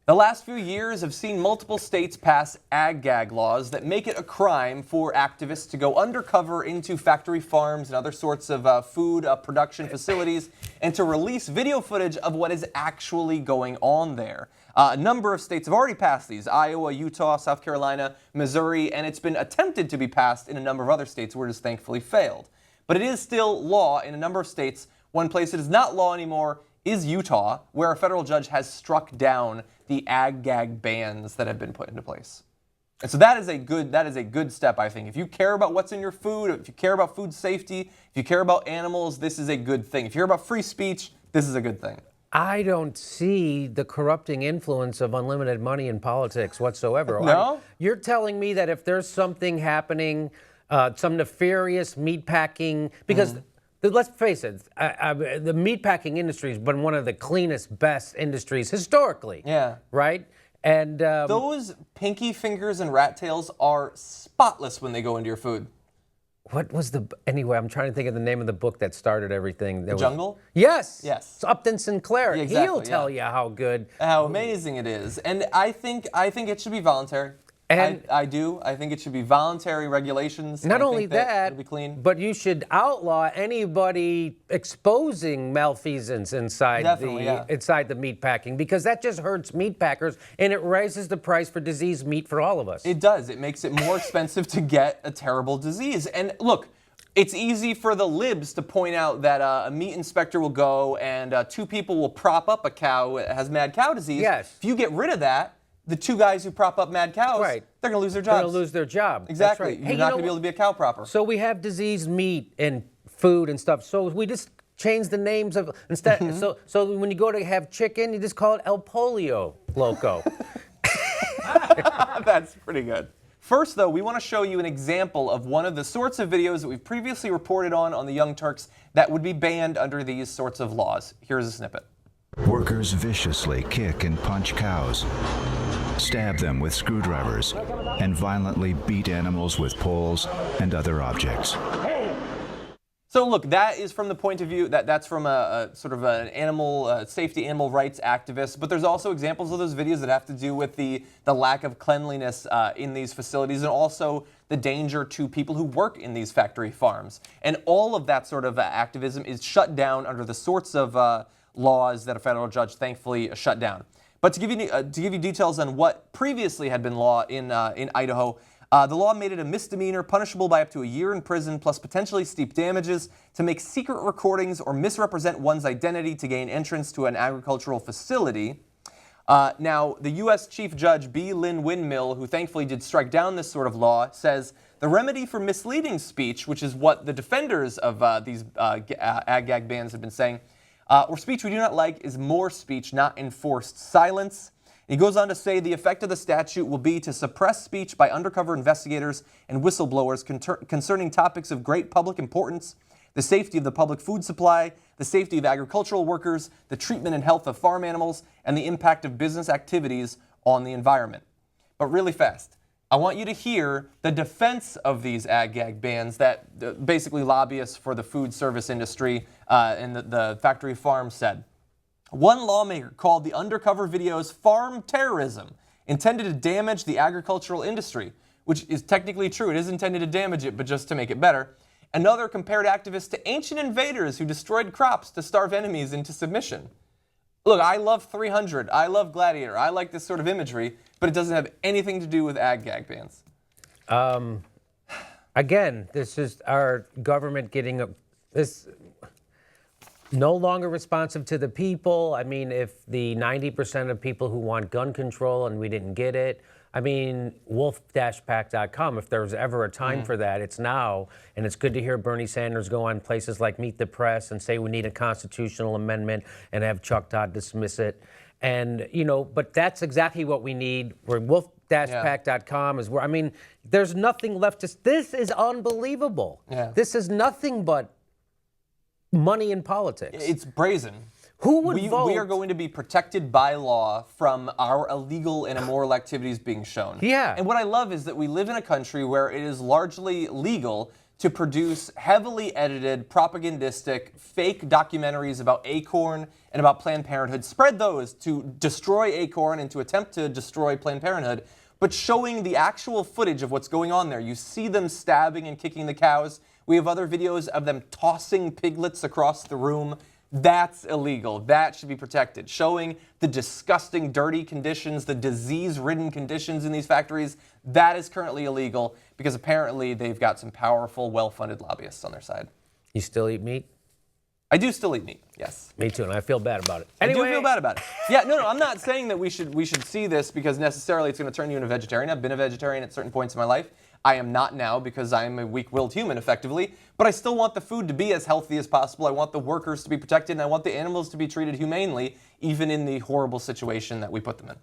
The last few years have seen multiple states pass ag-gag laws that make it a crime for activists to go undercover into factory farms and other sorts of food production facilities and to release video footage of what is actually going on there. A number of states have already passed these: Iowa, Utah, South Carolina, Missouri, and it's been attempted to be passed in a number of other states where it has thankfully failed. But it is still law in a number of states. One place it is not law anymore is Utah, where a federal judge has struck down the ag-gag bans that have been put into place. And so that is a good step, I think. If you care about what's in your food, if you care about food safety, if you care about animals, this is a good thing. If you care about free speech, this is a good thing. I don't see the corrupting influence of unlimited money in politics whatsoever. No? You're telling me that if there's something happening, some nefarious meatpacking, because let's face it, the meatpacking industry has been one of the cleanest, best industries historically. Yeah. Right? And those pinky fingers and rat tails are spotless when they go into your food. what was anyway, I'm trying to think of the name of the book that started everything. The Jungle? Yes. Yes. It's Upton Sinclair. Yeah, exactly, He'll tell you how good. How amazing it is. And I think it should be voluntary. And I do. I think it should be voluntary regulations. Not only that, it'll be clean. but you should outlaw anybody exposing malfeasance inside inside the meat packing, because that just hurts meat packers and it raises the price for diseased meat for all of us. It does. It makes it more expensive to get a terrible disease. And look, it's easy for the libs to point out that a meat inspector will go and 2 people will prop up a cow that has mad cow disease. Yes. If you get rid of that, the 2 guys who prop up mad cows, they're going to lose their jobs. They're going to lose their job. Exactly. That's right. You're not going to be able to be a cow propper. So we have diseased meat and food and stuff. So we just change the names of instead. So when you go to have chicken, you just call it El Pollo Loco. That's pretty good. First, though, we want to show you an example of one of the sorts of videos that we've previously reported on the Young Turks that would be banned under these sorts of laws. Here's a snippet. Workers viciously kick and punch cows, stab them with screwdrivers, and violently beat animals with poles and other objects. So look, that is from the point of view that's from a sort of an animal safety, animal rights activist. But there's also examples of those videos that have to do with the lack of cleanliness in these facilities, and also the danger to people who work in these factory farms. And all of that sort of activism is shut down under the sorts of laws that a federal judge thankfully shut down. But to give you details on what previously had been law in Idaho, the law made it a misdemeanor punishable by up to a year in prison plus potentially steep damages to make secret recordings or misrepresent one's identity to gain entrance to an agricultural facility. Now, the U.S. Chief Judge B. Lynn Winmill, who thankfully did strike down this sort of law, says the remedy for misleading speech, which is what the defenders of these ag-gag bans have been saying, or speech we do not like, is more speech, not enforced silence. He goes on to say the effect of the statute will be to suppress speech by undercover investigators and whistleblowers concerning topics of great public importance, the safety of the public food supply, the safety of agricultural workers, the treatment and health of farm animals, and the impact of business activities on the environment. But really fast, I want you to hear the defense of these ag-gag bans that basically lobbyists for the food service industry and the factory farms said. One lawmaker called the undercover videos farm terrorism, intended to damage the agricultural industry, which is technically true. It is intended to damage it, but just to make it better. Another compared activists to ancient invaders who destroyed crops to starve enemies into submission. Look, I love 300. I love Gladiator. I like this sort of imagery, but it doesn't have anything to do with ag-gag bans. Again, this is our government getting this no longer responsive to the people. I mean, if the 90% of people who want gun control and we didn't get it, I mean, wolf-pack.com, if there's ever a time for that, it's now. And it's good to hear Bernie Sanders go on places like Meet the Press and say we need a constitutional amendment and have Chuck Todd dismiss it. And, but that's exactly what we need. We're wolf-pack.com is where, I mean, there's nothing left to, this is unbelievable. Yeah. This is nothing but money in politics. It's brazen. Who would vote? We are going to be protected by law from our illegal and immoral activities being shown. Yeah. And what I love is that we live in a country where it is largely legal to produce heavily edited, propagandistic, fake documentaries about Acorn and about Planned Parenthood, spread those to destroy Acorn and to attempt to destroy Planned Parenthood, but showing the actual footage of what's going on there. You see them stabbing and kicking the cows. We have other videos of them tossing piglets across the room. That's illegal. That should be protected. Showing the disgusting, dirty conditions, the disease-ridden conditions in these factories, that is currently illegal because apparently they've got some powerful, well-funded lobbyists on their side. You still eat meat? I do still eat meat, yes. Me too, and I feel bad about it. I do feel bad about it. Yeah, no, I'm not saying that we should see this because necessarily it's going to turn you into a vegetarian. I've been a vegetarian at certain points in my life. I am not now because I am a weak-willed human, effectively. But I still want the food to be as healthy as possible. I want the workers to be protected, and I want the animals to be treated humanely, even in the horrible situation that we put them in.